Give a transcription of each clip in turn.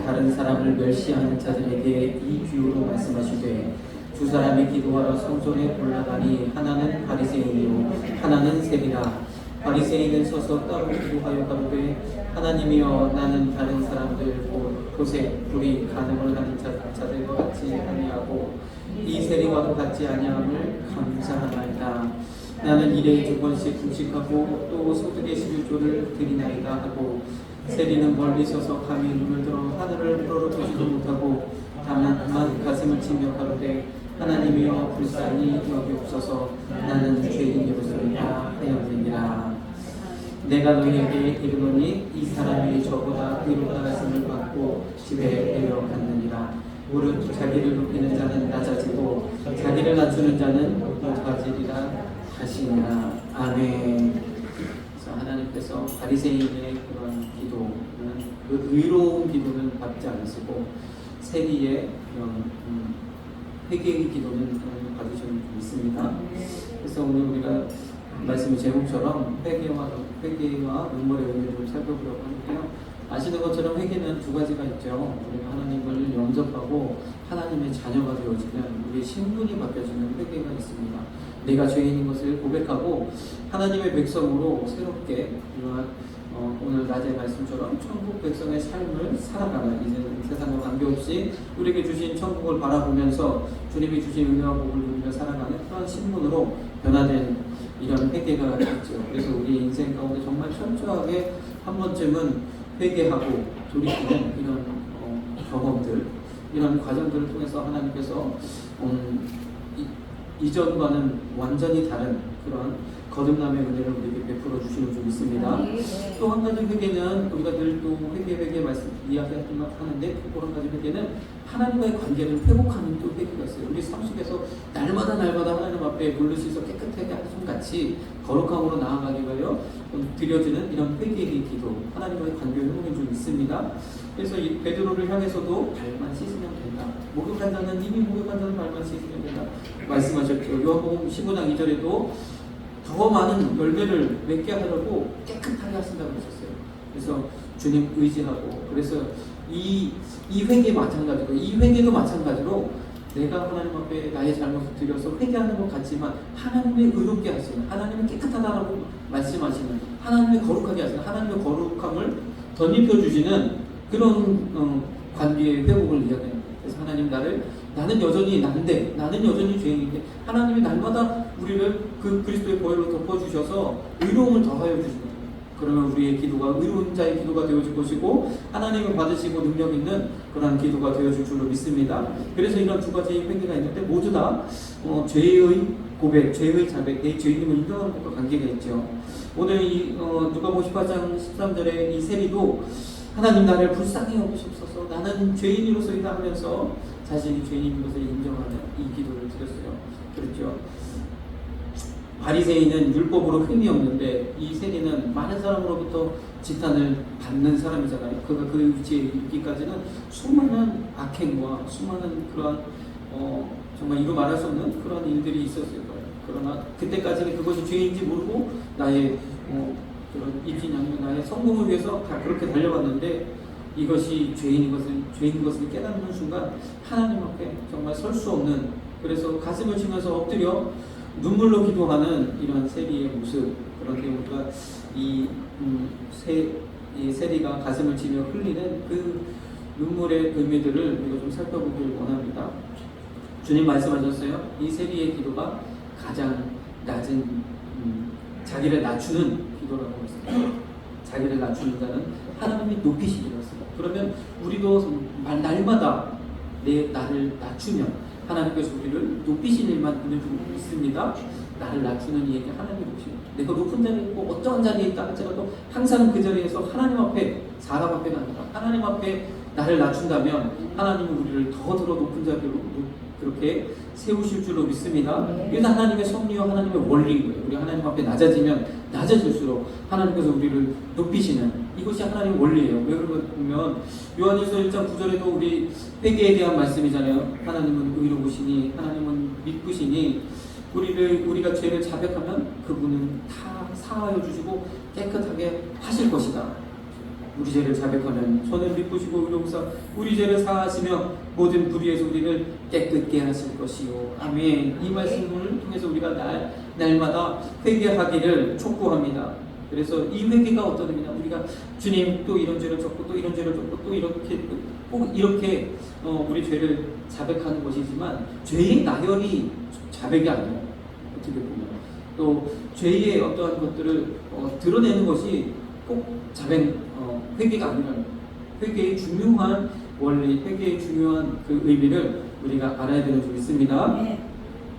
다른 사람을 멸시하는 자들에게 이 비유로 말씀하시되 두 사람이 기도하러 성전에 올라가니 하나는 바리새인이요 하나는 세리라. 바리새인은 서서 따로 기도하여 가로되 하나님이여 나는 다른 사람들 곳에 불이 간음을 하는 자들과 같이 아니하고 이 세리와도 같지 아니함을 감사하나이다. 나는 일에 2번씩 금식하고 또 소득의 11조를 드리나이다 하고 세리는 멀리 서서 감히 눈을 들어 하늘을 우러러보지도 못하고 다만 가슴을 치며 가로되 하나님이여 불쌍히 여기옵소서 나는 죄인이로소이다 하였느니라. 내가 너희에게 이르노니 이 사람이 저보다 의롭다 하심을 받고 집에 내려갔느니라. 무릇 자기를 높이는 자는 낮아지고 자기를 낮추는 자는 높아지리라 하시니라. 아멘. 그래서 하나님께서 바리새인의 그런 기도는 그 의로운 기도는 받지 않으시고 세리의 그런 회개의 기도는 받으시는 분 있습니다. 그래서 오늘 우리가 말씀의 제목처럼 회개와 눈물의 의미를 좀 살펴보려고 하는데요. 아시는 것처럼 회개는 두 가지가 있죠. 우리가 하나님을 영접하고 하나님의 자녀가 되어지면 우리의 신분이 바뀌어지는 회개가 있습니다. 내가 죄인인 것을 고백하고 하나님의 백성으로 새롭게 오늘 낮의 말씀처럼 천국 백성의 삶을 살아가는, 이제 세상과 관계없이 우리에게 주신 천국을 바라보면서 주님이 주신 은혜와 복을 누리며 살아가는 그런 신분으로 변화된 이런 회개가 있죠. 그래서 우리 인생 가운데 정말 철저하게 한 번쯤은 회개하고 돌이키는 이런 경험들, 이런 과정들을 통해서 하나님께서 이전과는 완전히 다른 그런 거듭남의 은혜를 우리에게 베풀어 주시는 줄 믿습니다. 또 한 가지 회개는 우리가 늘 또 회개 말씀 이야기하지만 하는데 또 한 가지 회개는 하나님과의 관계를 회복하는 또 회개가 있어요. 우리 삶 속에서 날마다 하나님 앞에 물로 씻어 깨끗하게 하심같이 거룩함으로 나아가기 위하여 드려지는 이런 회개의 기도, 하나님과의 관계를 회복해 줄 있습니다. 그래서 이 베드로를 향해서도 발만 씻으면 된다. 목욕한 자는 이미 목욕한 자는 발만 씻으면 된다 말씀하셨죠. 요한복음 15장 2절에도 더 많은 열매를 맺게 하려고 깨끗하게 하신다고 하셨어요. 그래서 주님 의지하고, 그래서 이 회개도 마찬가지로 내가 하나님 앞에 나의 잘못을 드려서 회개하는 것 같지만 하나님의 의롭게 하시는, 하나님의 깨끗하다라고 말씀하시는, 하나님의 거룩하게 하시는, 하나님의 거룩함을 덧입혀 주시는 그런 관계의 회복을 이야기합니다. 그래서 하나님 나는 여전히 난데, 나는 여전히 죄인인데 하나님이 날마다 우리를 그 그리스도의 보혈로 덮어주셔서 의로움을 더하여 주시는 거예요. 그러면 우리의 기도가 의로운 자의 기도가 되어질 것이고 하나님을 받으시고 능력 있는 그런 기도가 되어질 줄로 믿습니다. 그래서 이런 두 가지 회개가 있는데 모두 다 죄의 고백, 죄의 자백, 내 죄인임을 인정하는 것과 관계가 있죠. 오늘 누가복음 18장 13절에 이 세리도 하나님 나를 불쌍히 여기시옵소서 나는 죄인으로서이다 하면서 자신이 죄인인 것을 인정하는 이 기도를 드렸어요. 그렇죠. 바리새인은 율법으로 흠이 없는데 이 세리는 많은 사람으로부터 지탄을 받는 사람이잖아요. 그가 그 위치에 이르기까지는 수많은 악행과 수많은 그런 정말 이루 말할 수 없는 그런 일들이 있었을 거예요. 그러나 그때까지는 그것이 죄인지 모르고 나의 그런 입신 아니면 나의 성공을 위해서 다 그렇게 달려왔는데 이것이 죄인인 것을 깨닫는 순간 하나님 앞에 정말 설 수 없는, 그래서 가슴을 치면서 엎드려 눈물로 기도하는 이런 세리의 모습. 그런데 우리가 이 세리가 가슴을 치며 흘리는 그 눈물의 의미들을 우리가 좀 살펴보길 원합니다. 주님 말씀하셨어요. 이 세리의 기도가 가장 낮은 자기를 낮추는 기도라고 했습니다. 자기를 낮추는 자는 하나님이 높이시리라 했습니다. 그러면 우리도 날마다 나를 낮추면 하나님께서 우리를 높이신 일만 보내주고 있습니다. 나를 낮추는 이에게 하나님이 높이시고, 내가 높은 자리에 있고 어떠한 자리에 있다 할지라도 항상 그 자리에서 하나님 앞에, 사람 앞에가 아니라 하나님 앞에 나를 낮춘다면 하나님은 우리를 더더러 높은 자리로 그렇게 세우실 줄로 믿습니다. 그래서 하나님의 섭리와 하나님의 원리인 거예요. 우리 하나님 앞에 낮아지면 낮아질수록 하나님께서 우리를 높이시는, 이것이 하나님의 원리예요. 왜 그러면 요한일서 1장 9절에도 우리 회개에 대한 말씀이잖아요. 하나님은 의로우시니, 하나님은 믿으시니 우리가 죄를 자백하면 그분은 다 사하여 주시고 깨끗하게 하실 것이다. 우리 죄를 자백하면 저는 미쁘시고 의로우사 우리 죄를 사하시며 모든 불의에서 우리를 깨끗게 하실 것이요. 아멘. 이 말씀을 통해서 우리가 날마다 회개하기를 촉구합니다. 그래서 이 회개가 어떤 의미냐, 우리가 주님 또 이런 죄를 졌고 또 이런 죄를 졌고 또 이렇게 꼭 이렇게 우리 죄를 자백하는 것이지만 죄의 나열이 자백이 아니에요. 어떻게 보면 또 죄의 어떠한 것들을 드러내는 것이 꼭 회개가 아니라 회개의 중요한 원리, 회개의 중요한 그 의미를 우리가 알아야 되는 줄 믿습니다.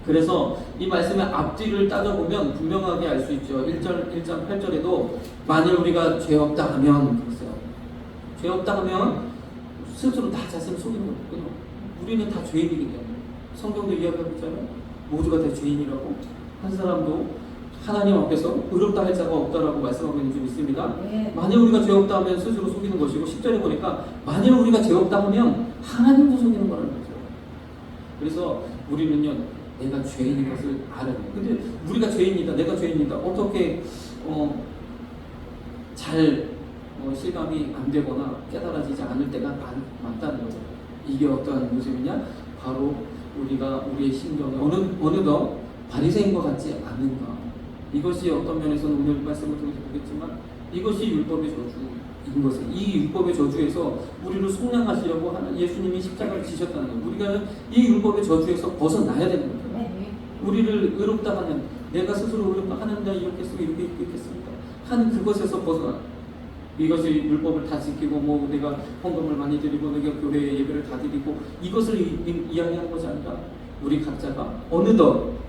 그래서 이 말씀의 앞뒤를 따져보면 분명하게 알 수 있죠. 1장 8절에도 만일 우리가 죄 없다 하면 그랬어요. 죄 없다 하면 스스로 다 자신을 속이는 거거든요. 우리는 다 죄인이기 때문에 성경도 이야기하고 있잖아요. 모두가 다 죄인이라고. 한 사람도 하나님 앞에서 의롭다 할 자가 없다라고 말씀하고 있는 줄 믿습니다. 만일 우리가 죄 없다 하면 스스로 속이는 것이고 10절에 보니까 만일 우리가 죄 없다 하면 하나님도 속이는 거라는 거죠. 그래서 우리는요, 내가 죄인인 것을 알아요. 근데 우리가 죄인이다, 내가 죄인이다, 어떻게 잘 실감이 안 되거나 깨달아지지 않을 때가 많다는 거죠. 이게 어떠한 모습이냐? 바로 우리가 우리의 심정이 어느덧 바리새인과 같지 않는가. 이것이 어떤 면에서는 오늘 말씀을 통해서 보겠지만 이것이 율법의 저주인 것을, 이 율법의 저주에서 우리를 속량하시려고 하는 예수님이 십자가를 지셨다는 것, 우리가 이 율법의 저주에서 벗어나야 되는 거죠. 우리를 의롭다 하는, 내가 스스로 의롭다 하는데 이렇게 쓰고 이렇게 했습니다 하는 그것에서 벗어나, 이것이 율법을 다 지키고 내가 헌금을 많이 드리고 내가 교회에 예배를 다 드리고 이것을 이야기하는 것이 아니라 우리 각자가 어느덧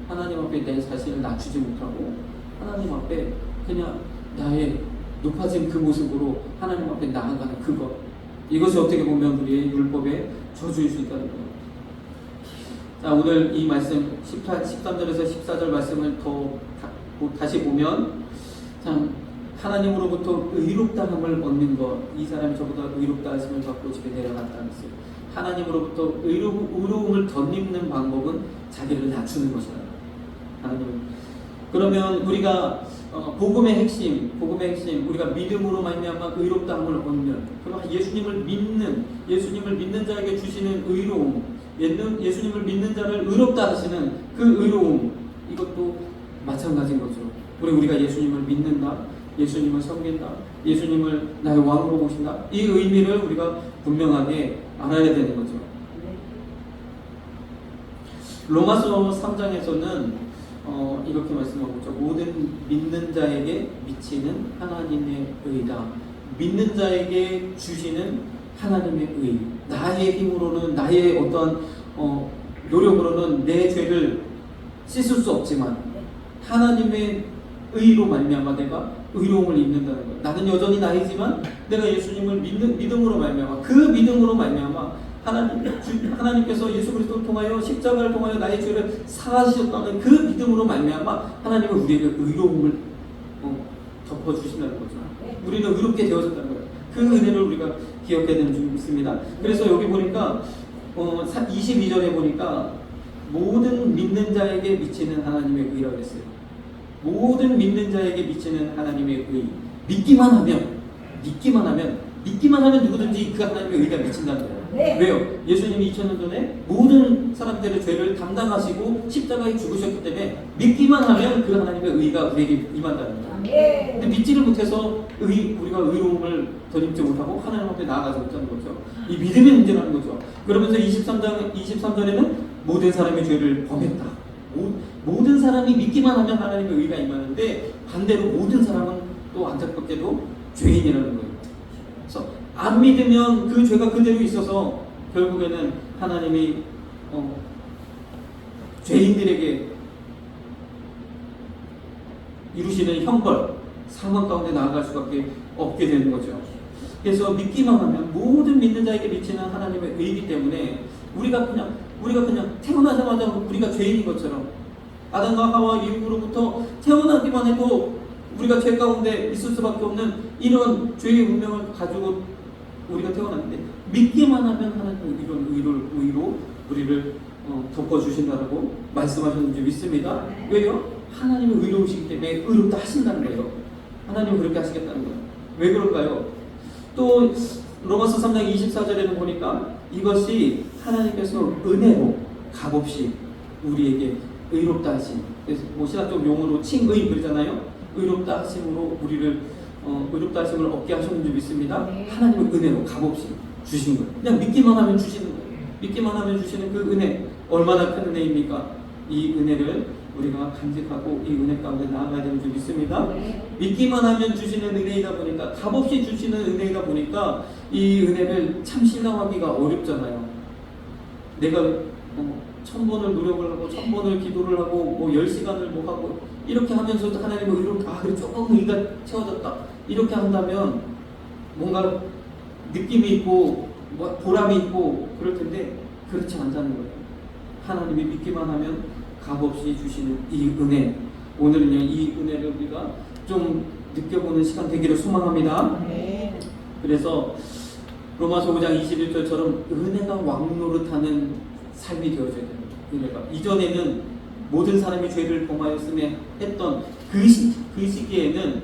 하나님 앞에 내 자신을 낮추지 못하고 하나님 앞에 그냥 나의 높아진 그 모습으로 하나님 앞에 나아가는 그것, 이것이 어떻게 보면 우리의 율법의 저주일 수 있다는 거예요. 자, 오늘 이 말씀 13절에서 14절 말씀을 다시 보면 참 하나님으로부터 의롭다함을 얻는 것, 이 사람이 저보다 의롭다 하심을 받고 집에 내려갔다는 것을, 하나님으로부터 의로움을 덧입는 방법은 자기를 낮추는 것이다. 하나님. 그러면 우리가 복음의 핵심, 우리가 믿음으로 말미암아 의롭다함을 얻는, 그리고 예수님을 믿는 자에게 주시는 의로움, 예수님을 믿는 자를 의롭다 하시는 그 의로움, 이것도 마찬가지인 거죠. 우리가 예수님을 믿는다, 예수님을 섬긴다, 예수님을 나의 왕으로 모신다, 이 의미를 우리가 분명하게 알아야 되는 거죠. 로마서 3장에서는 이렇게 말씀하고 있죠. 모든 믿는 자에게 미치는 하나님의 의다. 믿는 자에게 주시는 하나님의 의. 나의 힘으로는, 나의 어떤 노력으로는 내 죄를 씻을 수 없지만 하나님의 의로 말미암아 내가 의로움을 입는다는 것. 나는 여전히 나이지만 내가 예수님을 믿음으로 말미암아, 그 믿음으로 말미암아 하나님께서 예수 그리스도를 통하여 십자가를 통하여 나의 죄를 사하셨다는 그 믿음으로 말미암아 하나님은 우리에게 의로움을 덮어주신다는 거죠. 우리는 의롭게 되어졌다는 거예요. 그 은혜를 우리가 기억해야 되는 줄 믿습니다. 그래서 여기 보니까 22절에 보니까 모든 믿는 자에게 미치는 하나님의 의라고 했어요. 모든 믿는 자에게 미치는 하나님의 의. 믿기만 하면 누구든지 그 하나님의 의가 미친다는 거예요. 네. 왜요? 예수님이 2000년 전에 모든 사람들의 죄를 담당하시고 십자가에 죽으셨기 때문에 믿기만 하면 그 하나님의 의가 우리에게 임한다는 거예요. 네. 근데 믿지를 못해서 우리가 의로움을 덧입지 못하고 하나님 앞에 나아가지 못하는 거죠. 이 믿음의 문제라는 거죠. 그러면서 23절에는 모든 사람의 죄를 범했다. 모든 사람이 믿기만 하면 하나님의 의가 임하는데 반대로 모든 사람은 또 안타깝게도 죄인이라는 거예요. 그래서 안 믿으면 그 죄가 그대로 있어서 결국에는 하나님이 죄인들에게 이루시는 형벌, 상황 가운데 나아갈 수밖에 없게 되는 거죠. 그래서 믿기만 하면 모든 믿는 자에게 미치는 하나님의 의이기 때문에 우리가 그냥 태어나자마자 우리가 죄인인 것처럼 아담과 하와 이후로부터 태어나기만 해도 우리가 죄 가운데 있을 수밖에 없는 이런 죄의 운명을 가지고 우리가 태어났는데 믿기만 하면 하나님은 이런 의로 우리를 덮어주신다고 말씀하셨는지 믿습니다. 왜요? 하나님은 의로우시기 때문에 의롭다 하신다는 거예요. 하나님은 그렇게 하시겠다는 거예요. 왜 그럴까요? 또 로마서 3장 24절에는 보니까 이것이 하나님께서 은혜로 값없이 우리에게 의롭다 하심. 그래서 뭐 신학적 용어로 칭의 그러잖아요. 의롭다 하심으로 우리를 의롭다 하심을 얻게 하셨는 줄 믿습니다. 하나님의 은혜로 값없이 주신 거예요. 그냥 믿기만 하면 주시는 거예요. 믿기만 하면 주시는 그 은혜 얼마나 큰 은혜입니까? 이 은혜를 우리가 간직하고 이 은혜 가운데 나아가야 되는 줄 믿습니다. 믿기만 하면 주시는 은혜이다 보니까 값없이 주시는 은혜이다 보니까 이 은혜를 참 실감하기가 어렵잖아요. 내가 1000번을 노력을 하고 1000번을 기도를 하고 뭐 10시간을 뭐 하고 이렇게 하면서도 하나님의 의로 그래 조금 의가 채워졌다 이렇게 한다면 뭔가 느낌이 있고 뭐 보람이 있고 그럴 텐데 그렇지 않다는 거예요. 하나님이 믿기만 하면 값없이 주시는 이 은혜, 오늘은요 이 은혜를 우리가 좀 느껴보는 시간 되기를 소망합니다. 그래서 로마서 5장 21절처럼 은혜가 왕노릇하는 삶이 되어져야 됩니다. 은혜가 이전에는 모든 사람이 죄를 범하였음에 했던 그 시기에는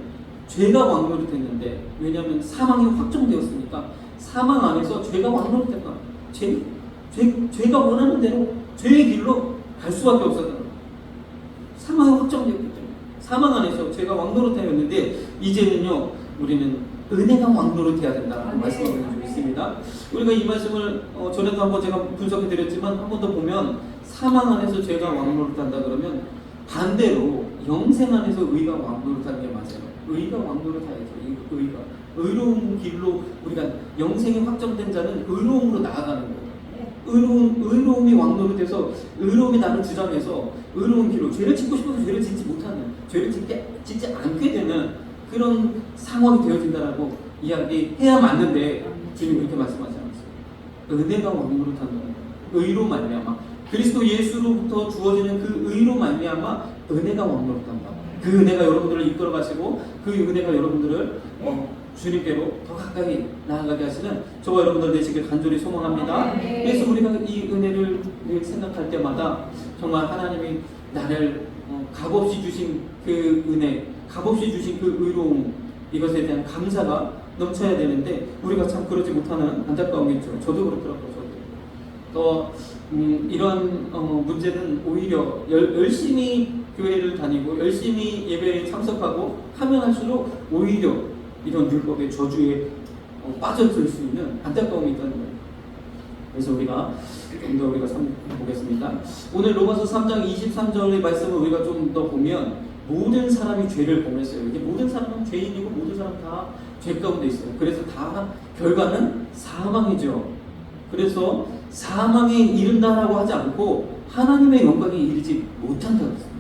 죄가 왕노릇했는데, 왜냐하면 사망이 확정되었으니까 사망 안에서 죄가 왕노릇했다. 죄가 원하는 대로 죄의 길로 갈 수밖에 없었던 거예요. 사망이 확정되었기 때문에 사망 안에서 죄가 왕노릇하였는데, 이제는요 우리는 은혜가 왕노릇해야 된다라고 말씀하고 있는 줄 있습니다. 우리가 이 말씀을 전에도 한번 제가 분석해 드렸지만 한 번 더 보면, 사망 안에서 죄가 왕노릇한다 그러면 반대로 영생 안에서 의가 왕노릇하는 게 맞아요. 의가 왕노릇하야죠. 의가 의로운 길로, 우리가 영생이 확정된 자는 의로움으로 나아가는 거예요. 의로움이 왕노릇해서 의로움이 나를 주장해서 의로운 길로, 죄를 짓고 싶어서 죄를 짓지 못하는, 죄를 짓지 않게 되는 그런 상황이 되어진다라고 이야기해야 맞는데, 주님 그렇게 말씀하지 않았어요. 은혜가 왕노릇한다. 의로 말미암아, 그리스도 예수로부터 주어지는 그 의로 말미암아 은혜가 왕노릇한다. 그 은혜가 여러분들을 이끌어 가시고 그 은혜가 여러분들을 주님께로 더 가까이 나아가게 하시는 저와 여러분들 되시길 간절히 소망합니다. 그래서 우리가 이 은혜를 생각할 때마다 정말 하나님이 나를 값없이 주신 그 은혜, 값없이 주신 그 의로움, 이것에 대한 감사가 넘쳐야 되는데 우리가 참 그러지 못하는 안타까움이 있죠. 저도 그렇더라고요. 또 이런 문제는 오히려 열심히 교회를 다니고 열심히 예배에 참석하고 하면 할수록 오히려 이런 율법의 저주에 빠져들 수 있는 안타까움이 있다는 거예요. 그래서 우리가 좀 더 우리가 보겠습니다. 오늘 로마서 3장 23절의 말씀을 우리가 좀 더 보면, 모든 사람이 죄를 범했어요. 이게 모든 사람은 죄인이고 모든 사람 다 죄 가운데 있어요. 그래서 다 결과는 사망이죠. 그래서 사망에 이른다라고 하지 않고 하나님의 영광에 이르지 못한다고 했습니다.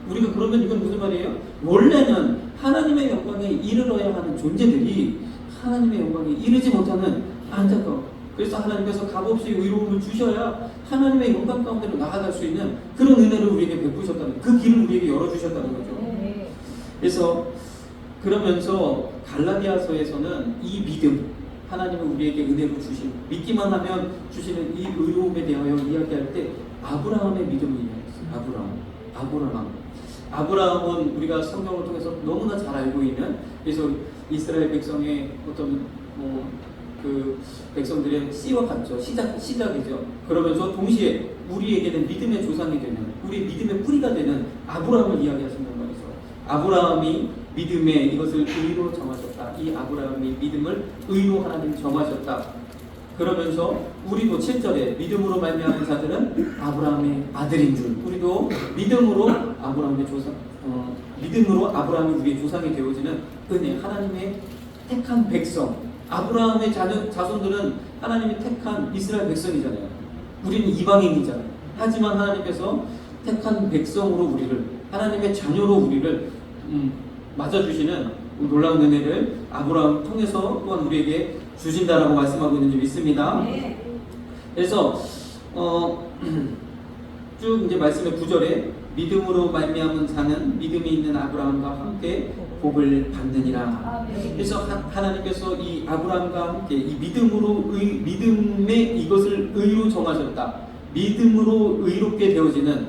우리가 그러면 이건 무슨 말이에요? 원래는 하나님의 영광에 이르러야 하는 존재들이 하나님의 영광에 이르지 못하는 안타까움. 그래서 하나님께서 값없이 의로움을 주셔야 하나님의 영광 가운데로 나아갈 수 있는 그런 은혜를 우리에게 베푸셨다는, 그 길을 우리에게 열어주셨다는 거죠. 그래서 그러면서 갈라디아서에서는 이 믿음, 하나님은 우리에게 은혜로 주신, 믿기만 하면 주시는 이 의로움에 대하여 이야기할 때 아브라함의 믿음을 이야기했어요. 아브라함은 우리가 성경을 통해서 너무나 잘 알고 있는, 그래서 이스라엘 백성의 어떤 그 백성들의 씨와 같죠. 시작이죠. 그러면서 동시에 우리에게는 믿음의 조상이 되는, 우리 믿음의 뿌리가 되는 아브라함을 이야기하신단 말이죠. 아브라함이 믿음에 이것을 의로 정하셨다. 이 아브라함이 믿음을 의로 하나님 정하셨다. 그러면서 우리도 7절에 믿음으로 말미암은 자들은 아브라함의 아들인 줄, 우리도 믿음으로 아브라함의 조상, 믿음으로 아브라함이 우리의 조상이 되어지는 은혜, 하나님의 택한 백성, 아브라함의 자손들은 하나님이 택한 이스라엘 백성이잖아요. 우리는 이방인이잖아요. 하지만 하나님께서 택한 백성으로 우리를, 하나님의 자녀로 우리를 맞아주시는 놀라운 은혜를 아브라함 통해서 또한 우리에게 주신다라고 말씀하고 있는지 믿습니다. 그래서 쭉 이제 말씀의 9절에 믿음으로 말미암은 자는 믿음이 있는 아브라함과 함께 복을 받느니라. 그래서 하나님께서 이 아브라함과 함께 이 믿음의 이것을 의로 정하셨다. 믿음으로 의롭게 되어지는,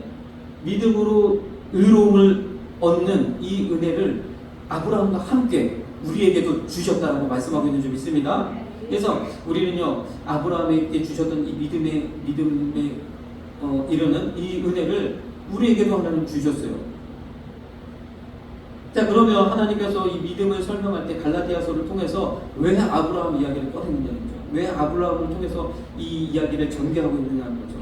믿음으로 의로움을 얻는 이 은혜를 아브라함과 함께 우리에게도 주셨다라고 말씀하고 있는 줄 믿습니다. 그래서 우리는요, 아브라함에게 주셨던 이 믿음에 이르는 이 은혜를 우리에게도 하나님 주셨어요. 자, 그러면 하나님께서 이 믿음을 설명할 때 갈라디아서를 통해서 왜 아브라함 이야기를 꺼냈느냐는 거죠. 왜 아브라함을 통해서 이 이야기를 전개하고 있느냐는 거죠.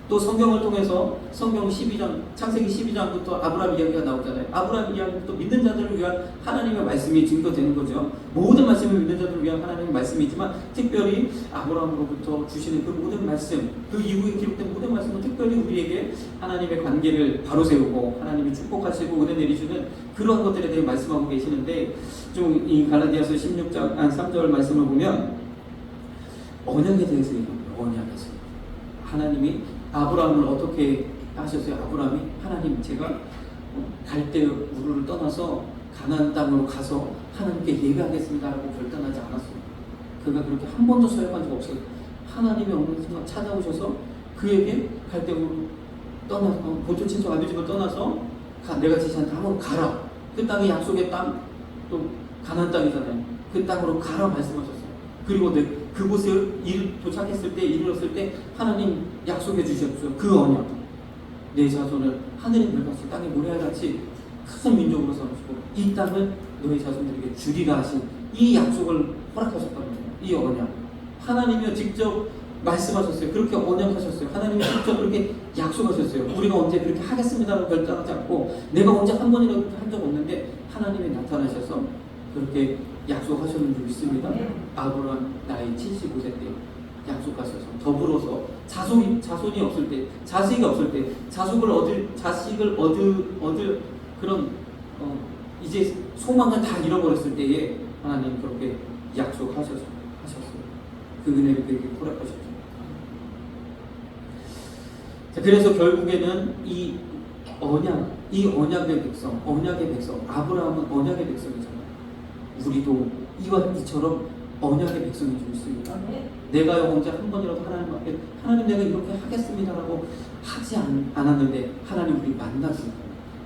또 성경을 통해서 성경 12장, 창세기 12장부터 아브라함 이야기가 나오잖아요. 아브라함 이야기부터 믿는 자들을 위한 하나님의 말씀이 증거되는 거죠. 모든 말씀을 믿는 자들을 위한 하나님의 말씀이지만 특별히 아브라함으로부터 주시는 그 모든 말씀, 그 이후에 기록된 모든 말씀은 특별히 우리에게 하나님의 관계를 바로 세우고 하나님이 축복하시고 은혜 내리시는 그러한 것들에 대해 말씀하고 계시는데, 좀 이 갈라디아서 16장 3절 말씀을 보면 언약에 대해서 얘기합니다. 언약에서 하나님이 아브라함을 어떻게 하셨어요? 아브라함이 하나님, 제가 갈대 우르를 떠나서 가나안 땅으로 가서 하나님께 예배하겠습니다라고 결단하지 않았어요. 그가 그렇게 한 번도 서약한 적 없어요. 하나님이 어느 순간 찾아오셔서 그에게 갈대 우르 떠나서 본토 친척 아비 집을 떠나서 내가 지시한 땅으로 가라. 그 땅이 약속의 땅, 또 가나안 땅이잖아요. 그 땅으로 가라 말씀하셨어요. 그리고 그곳에 도착했을 때, 이르렀을 때 하나님 약속해 주셨죠. 그 언약, 내 자손을 하늘의 별같이 땅의 모래알같이 큰 민족으로 삼으시고 이 땅을 너희 자손들에게 주리라 하신 이 약속을 허락하셨단 말이에요. 이 언약, 하나님이 직접 말씀하셨어요. 그렇게 언약하셨어요. 하나님이 직접 그렇게 약속하셨어요. 우리가 언제 그렇게 하겠습니다라고 결단하지 않고, 내가 언제 한 번이라도 한 적 없는데 하나님이 나타나셔서 그렇게 약속하셨는 줄 믿습니다. 아브라함 나이 75세 때 약속하셔서 더불어서 자손이 없을 때, 자식이 없을 때, 자식을 얻을 그런 이제 소망을 다 잃어버렸을 때에 하나님 그렇게 약속하셨어요. 그 은혜를 그에게 허락하셨죠. 자, 그래서 결국에는 이 언약의 백성, 아브라함은 언약의 백성이잖아요. 우리도 이처럼 언약의 백성이 좀 있습니다. 내가 언제 한 번이라도 하나님 앞에 하나님 내가 이렇게 하겠습니다라고 하지 않았는데 하나님 우리 만나주고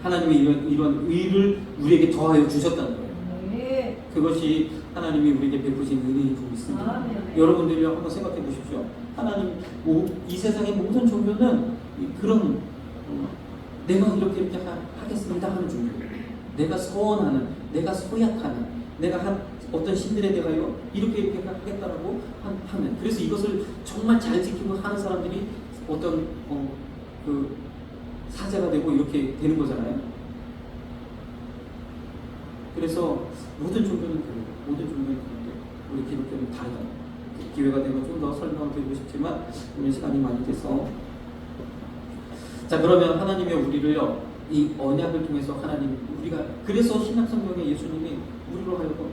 하나님이 이런 의를 우리에게 더하여 주셨다는 거예요. 그것이 하나님이 우리에게 베푸신 은혜인 줄 믿습니다. 여러분들이 한번 생각해 보십시오. 하나님, 이 세상의 모든 종교는 그런 내가 이렇게 하겠습니다 하는 종교, 내가 서원하는, 내가 소약하는, 내가 어떤 신들에 대하여 이렇게 하겠다라고 하는, 그래서 이것을 정말 잘 지키고 하는 사람들이 어떤 그 사제가 되고 이렇게 되는 거잖아요. 그래서 모든 종교는 그래요. 모든 종교는 그런데 우리 기독교는 다르다. 기회가 되면 좀 더 설명을 드리고 싶지만 오늘 시간이 많이 돼서, 자, 그러면 하나님의 우리를요, 이 언약을 통해서 우리가 그래서 신약성경에 예수님이 우리로 하여금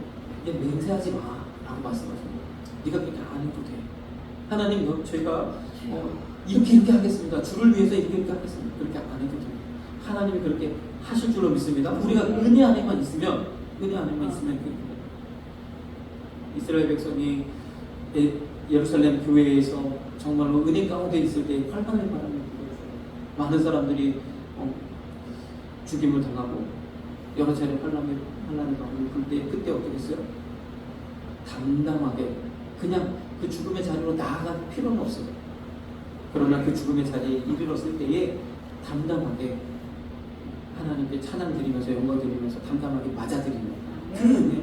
맹세하지 마라고 말씀하십니다. 네가 그렇게 안 해도 돼. 하나님, 저희가 이렇게 하겠습니다. 주를 위해서 이렇게 하겠습니다. 그렇게 안 해도 돼요. 하나님이 그렇게 하실 줄로 믿습니다. 우리가 은혜 안에만 있으면 이스라엘 백성이 예루살렘 교회에서 정말로 은혜 가운데 있을 때 활발한 바람이 불어요. 많은 사람들이 죽임을 당하고 여러 차례 환란의 바람이 불 때 그때 어떻게 했어요? 담담하게 그냥 그 죽음의 자리로 나아갈 필요는 없어요. 그러나 그 죽음의 자리에 이르렀을 때에 담담하게 하나님께 찬양 드리면서 영광 드리면서 담담하게 맞아들이는 그 은혜,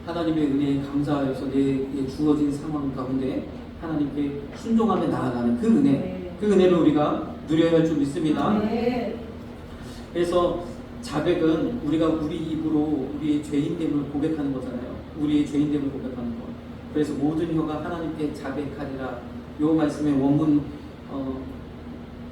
하나님의 은혜에 감사해서 내게 주어진 상황 가운데 하나님께 순종하며 나아가는 그 은혜, 그 은혜를 우리가 누려야 할 줄 믿습니다. 그래서 자백은 우리가 우리 입으로 우리의 죄인됨을 고백하는 거잖아요. 우리의 죄인됨을 고백하는 것. 그래서 모든 혀가 하나님께 자백하리라. 요 말씀의 원문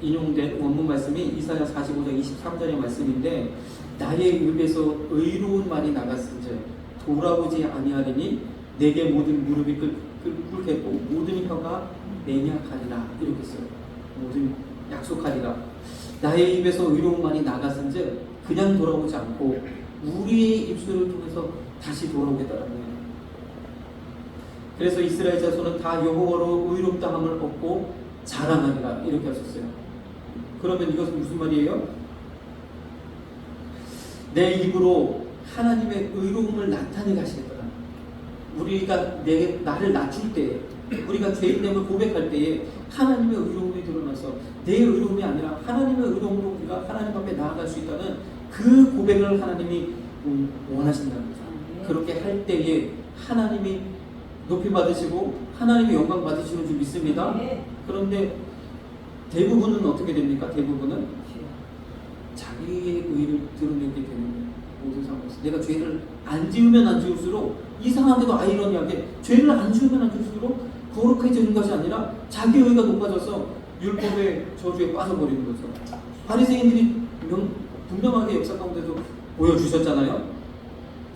인용된 원문 말씀이 이사야 45장 23절의 말씀인데, 나의 입에서 의로운 말이 나갔은즉 돌아오지 아니하리니 내게 모든 무릎이 꿇겠고 모든 혀가 맹약하리라. 이렇게 써요. 모든 약속하리라. 나의 입에서 의로운 말이 나갔은즉 그냥 돌아오지 않고 우리의 입술을 통해서 다시 돌아오겠다라는 거예요. 그래서 이스라엘 자손은 다 여호와로 의롭다함을 얻고 자랑하리라. 이렇게 하셨어요. 그러면 이것은 무슨 말이에요? 내 입으로 하나님의 의로움을 나타내게 하시겠다. 우리가 나를 낮출 때, 우리가 죄인됨을 고백할 때에 하나님의 의로움이 드러나서 내 의로움이 아니라 하나님의 의로움으로 우리가 하나님 앞에 나아갈 수 있다는 그 고백을 하나님이 원하신다는 거죠. 그렇게 할 때에 하나님이 높이 받으시고 하나님의 영광 받으시는 줄 믿습니다. 그런데 대부분은 어떻게 됩니까? 대부분은 자기의 의를 드러내게 되는 거예요. 모든 상황에서 내가 죄를 안 지으면 안 지을수록, 이상하게도 아이러니하게 죄를 안 지으면 안 지을수록 거룩해지는 것이 아니라 자기 의가 높아져서 율법의 저주에 빠져버리는 거죠. 바리새인들이 분명하게 역사 가운데도 보여주셨잖아요.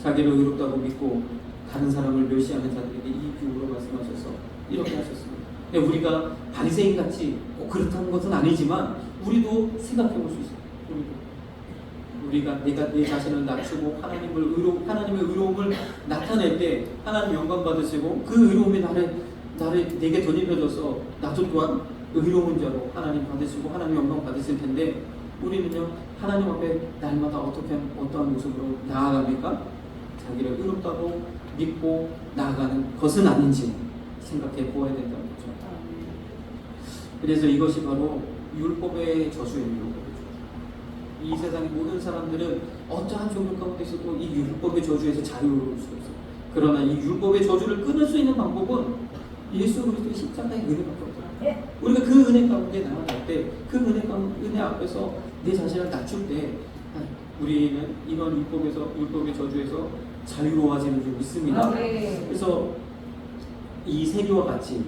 자기를 의롭다고 믿고 다른 사람을 멸시하는 자들에게 이 비유로 말씀하셔서 이렇게 하셨습니다. 우리가 바리새인같이 꼭 그렇다는 것은 아니지만 우리도 생각해 볼 수 있어요. 우리가 내가 내 자신을 낮추고 하나님의 의로움을 나타낼 때 하나님 영광 받으시고 그 의로움이 내게 덧입혀져서 나도 또한 의로운 자로 하나님 받으시고 하나님 영광 받으실 텐데, 우리는요 하나님 앞에 날마다 어떠한 모습으로 나아갑니까? 자기를 의롭다고 믿고 나아가는 것은 아닌지 생각해 보아야 된다는 거죠. 그래서 이것이 바로 율법의 저주예요. 이 세상의 모든 사람들은 어떠한 종교 가운데 있어도 이 율법의 저주에서 자유로울 수 없어요. 그러나 이 율법의 저주를 끊을 수 있는 방법은 예수 그리스도의 십자가의 은혜밖에 없어요. 우리가 그 은혜 가운데 나아갈 때, 그 은혜 앞에서 내 자신을 낮출 때 우리는 이런 율법의 저주에서 자유로워지는 줄 믿습니다. 그래서 이 세리와 같이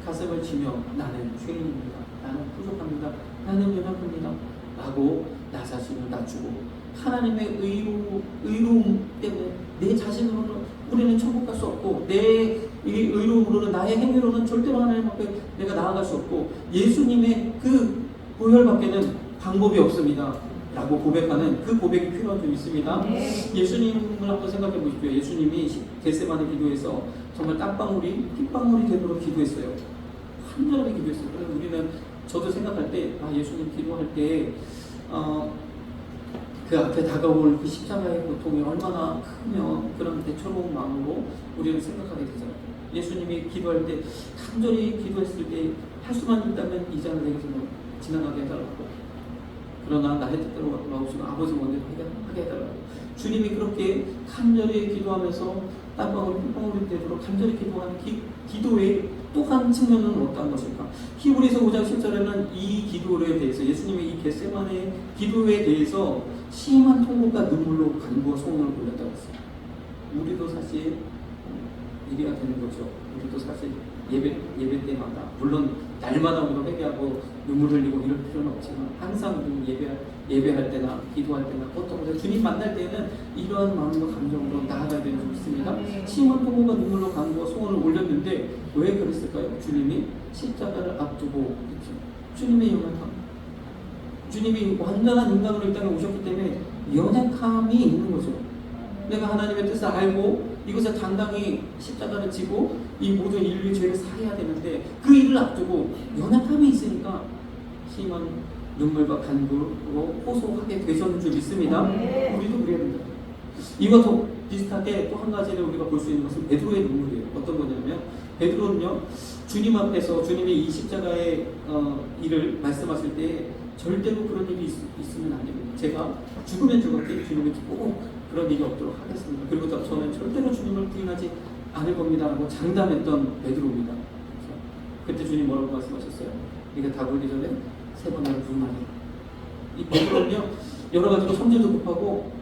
가슴을 치며 나는 죄인입니다, 나는 부족합니다, 나는 연약합니다 라고 나 자신을 낮추고 하나님의 의로움 때문에 내 자신으로는 우리는 천국 갈 수 없고, 내 의로움으로는, 나의 행위로는 절대로 하나님 앞에 내가 나아갈 수 없고, 예수님의 그 보혈밖에는 방법이 없습니다 라고 고백하는 그 고백이 필요한 줄 믿습니다. 예수님을 한번 생각해 보십시오. 예수님이 겟세마네 기도에서 정말 땀방울이 핏방울이 되도록 기도했어요. 한절하게 기도했어요. 그래서 우리는, 저도 생각할 때 예수님 기도할 때 그 앞에 다가올 그 십자가의 고통이 얼마나 크면 그런 대처로운 마음으로 우리는 생각하게 되잖아요. 예수님이 기도할 때 간절히 기도했을 때 할 수만 있다면 이 잔을 내게서 지나가게 해달라고, 그러나 나의 뜻대로 나오시면 아버지 원대로 하게 해달라고, 주님이 그렇게 간절히 기도하면서 땀방울이 핏방울이 되도록 간절히 기도하는 기도의 또 한 측면은 어떤 것일까? 히브리서 5장 10절에는 이 기도에 대해서, 예수님의 이 겟세마네 기도에 대해서 심한 통곡과 눈물로 간구와 소원을 올렸다고 했어요. 우리도 사실 이래야 되는 거죠. 우리도 사실 예배 때마다, 물론 날마다 우리가 회개하고 눈물 흘리고 이럴 필요는 없지만, 항상 예배할 때나 기도할 때나 어떤 것을 주님 만날 때는 이러한 마음과 감정으로 나아가야 되는 줄 믿습니다. 심한 통곡과 눈물로 간구와 소원을 올렸는데 왜 그랬을까요? 주님이 십자가를 앞두고, 그렇죠? 주님의 연약함, 주님이 완전한 인간으로 이 땅에 오셨기 때문에 연약함이 있는 거죠. 내가 하나님의 뜻을 알고 이것을 당당히 십자가를 지고 이 모든 인류의 죄를 사해야 되는데 그 일을 앞두고 연약함이 있으니까 심한 눈물과 간구로 호소하게 되셨는 줄 믿습니다. 우리도 그래야 된다. 이와 더 비슷하게 또 한 가지를 우리가 볼 수 있는 것은 베드로의 눈물이에요. 어떤 거냐면, 베드로는요 주님 앞에서 주님이 이 십자가의 일을 말씀하실 때 절대로 그런 일이 있으면 안 됩니다. 제가 죽으면 죽었기 주님이 꼭 그런 일이 없도록 하겠습니다. 그리고 저는 절대로 주님을 부인하지 않을 겁니다 라고 장담했던 베드로입니다. 그때 주님 뭐라고 말씀하셨어요? 네가 다 굴기 전에 3번 나를 부인하리라. 이 베드로는요 여러 가지로 성질도 급하고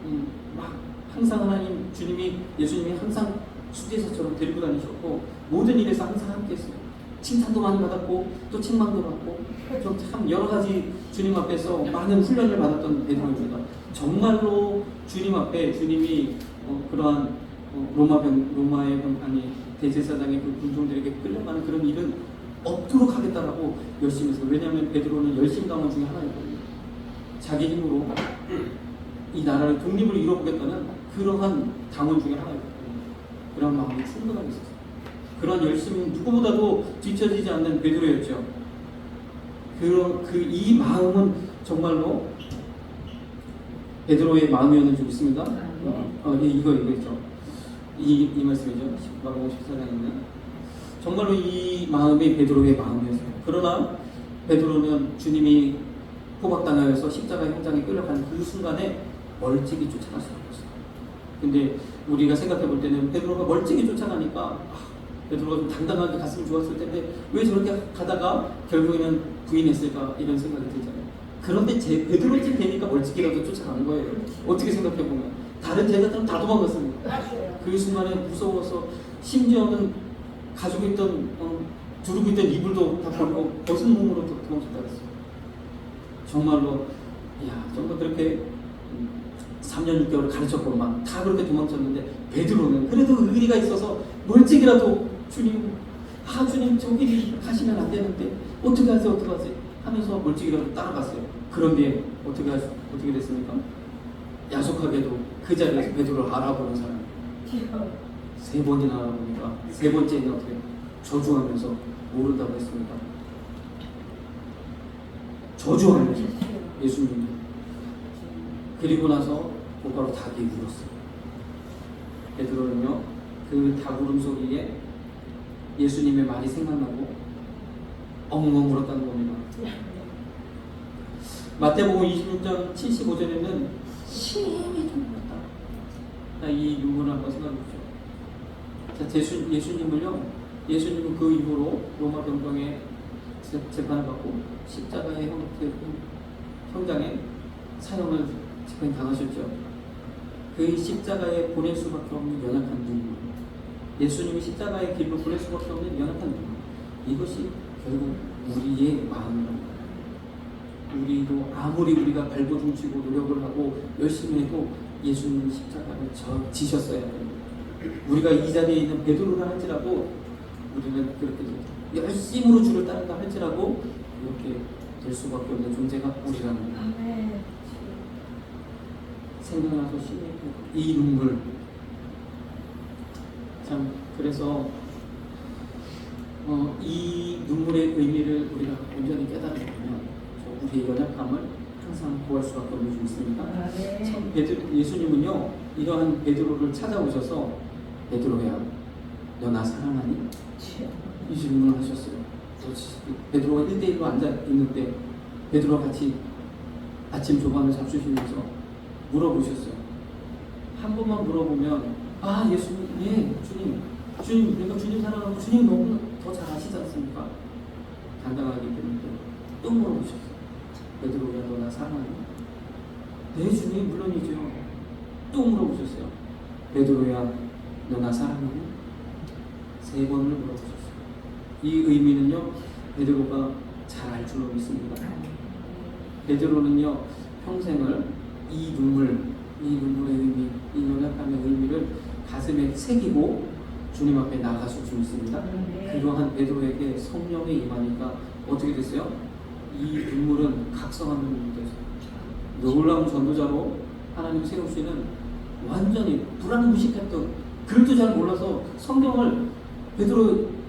막 항상 예수님이 항상 수제사처럼 데리고 다니셨고 모든 일에서 항상 함께 했어요. 칭찬도 많이 받았고 또 책망도 받고 참 여러 가지 주님 앞에서 많은 훈련을 받았던 베드로입니다. 정말로 주님 앞에 주님이 그러한 로마의 대제사장의 그 군중들에게 끌려가는 그런 일은 없도록 하겠다라고 열심히 했어요. 왜냐하면 베드로는 열심 당원 중에 하나였거든요. 자기 힘으로 이 나라의 독립을 이뤄보겠다는 그러한 당원 중에 하나였거든요. 그런 마음이 충분하게 있었어요. 그런 열심은 누구보다도 뒤처지지 않는 베드로였죠. 이 마음은 정말로 베드로의 마음이었는지 믿습니다. 이거 있죠. 이 말씀이죠. 마가복음 14장에 있는 정말로 이 마음이 베드로의 마음이었어요. 그러나 베드로는 주님이 포박당하여서 십자가 현장에 끌려가는 그 순간에 멀찍이 쫓아갈 수 없었어요. 근데 우리가 생각해 볼 때는 베드로가 멀찍이 쫓아가니까 베드로가 좀 당당하게 갔으면 좋았을 텐데 왜 저렇게 가다가 결국에는 부인했을까 이런 생각이 들잖아요. 그런데 베드로쯤 되니까 멀찍이라도 쫓아가는 거예요. 어떻게 생각해 보면 다른 제자들은 다 도망갔습니다. 그 순간에 무서워서 심지어는 가지고 있던 두르고 있던 이불도 다 버리고 벗은 몸으로 도망쳤다 그랬어요. 정말로 정말 그렇게 3년 6개월 가르쳤고 막 다 그렇게 도망쳤는데 베드로는 그래도 의리가 있어서 멀찍이라도 주님 저기 가시면 안 되는데 어떻게 하세요 하면서 멀찍이라도 따라갔어요. 그런데 어떻게 됐습니까? 야속하게도 그 자리에서 베드로를 알아보는 사람 3번이나 알아보니까 3번째는 어떻게 저주하면서 모른다고 했습니다. 저주하면서 예수님. 그리고 나서 곧바로 닭이 울었어요. 베드로는요 그 닭 울음 소리에 예수님의 말이 생각나고 엉엉 울었다는 겁니다. 마태복음 26장 75절에는 심히 좀 울었다. 이 눈물을 한번 생각해 보십시오. 예수님은 그 이후로 로마 병정에 재판을 받고 십자가의 형장에 사형을 집행당하셨죠. 그 십자가에 보낼 수밖에 없는 연약한 눈물, 예수님이 십자가의 길로 보낼 수밖에 없는 연약한 눈물, 이것이 결국 우리의 마음입니다. 우리도 아무리 우리가 발버둥치고 노력을 하고 열심히 해도 예수님 십자가를 지셨어야 됩니다. 우리가 이 자리에 있는 베드로라 할지라도 우리는 그렇게 열심으로 주를 따른다 할지라도 이렇게 될 수밖에 없는 존재가 우리라는 거예요. 생각나서 심했고 이 눈물 참 그래서 이 눈물의 의미를 우리가 온전히 깨달으면 우리의 연약함을 항상 구할 수밖에 없는 줄 믿습니다. 참 예수님은요 이러한 베드로를 찾아오셔서 베드로야 너 나 사랑하니? 이 질문을 하셨어요. 베드로가 1대1로 앉아있는데 베드로와 같이 아침 조반을 잡수시면서 물어보셨어요. 한 번만 물어보면 예수님, 주님 내가 주님 사랑하고 주님 너무 더 잘 아시지 않습니까? 당당하게 때문에 또 물어보셨어요. 베드로야 너 나 사랑하니? 네 주님 물론이죠. 또 물어보셨어요. 베드로야 너 나 사랑하니? 3번을 물어보셨어요. 이 의미는요 베드로가 잘 알 줄로 믿습니다. 베드로는요 평생을 이 눈물의 의미, 이 연약함의 의미를 가슴에 새기고 주님 앞에 나아가실 줄 믿습니다. 그러한 베드로에게 성령의 임하니까 어떻게 됐어요? 이 눈물은 각성하는 눈물이 됐어요. 놀라운 전도자로 하나님 세우시는 완전히 불안무식했던 글도 잘 몰라서 성경을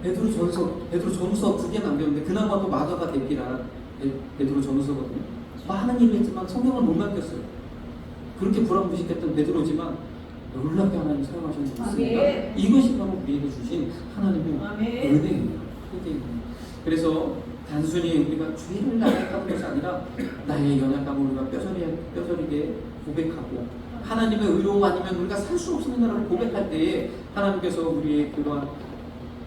베드로전서 2개 남겼는데 그나마 또 마가가 대피라 베드로전서거든요. 많은 일을 했지만 성경을 못 남겼어요. 그렇게 불안무식했던 베드로지만 놀랍게 하나님 사용하셨는 줄 믿습니다. 이것이 바로 우리에게 주신 하나님의 은혜입니다. 그래서 단순히 우리가 죄를 나약하는 것이 아니라 나의 연약함을 우리가 뼈저리게 고백하고 하나님의 의로움 아니면 우리가 살 수 없습니다라고 고백할 때에 하나님께서 우리의 그러한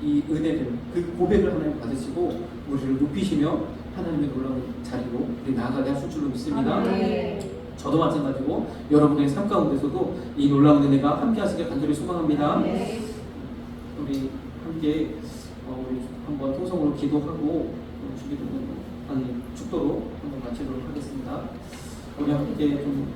이 은혜를 그 고백을 하나님 받으시고 우리를 높이시며 하나님의 놀라운 자리로 우리 나아가게 하실 줄로 믿습니다. 저도 마찬가지고 여러분의 삶 가운데서도 이 놀라운 은혜가 함께 하시길 간절히 소망합니다. 우리 함께 우리 한번 통성으로 기도하고 축도로 한번 마치도록 하겠습니다. 우리 함께 좀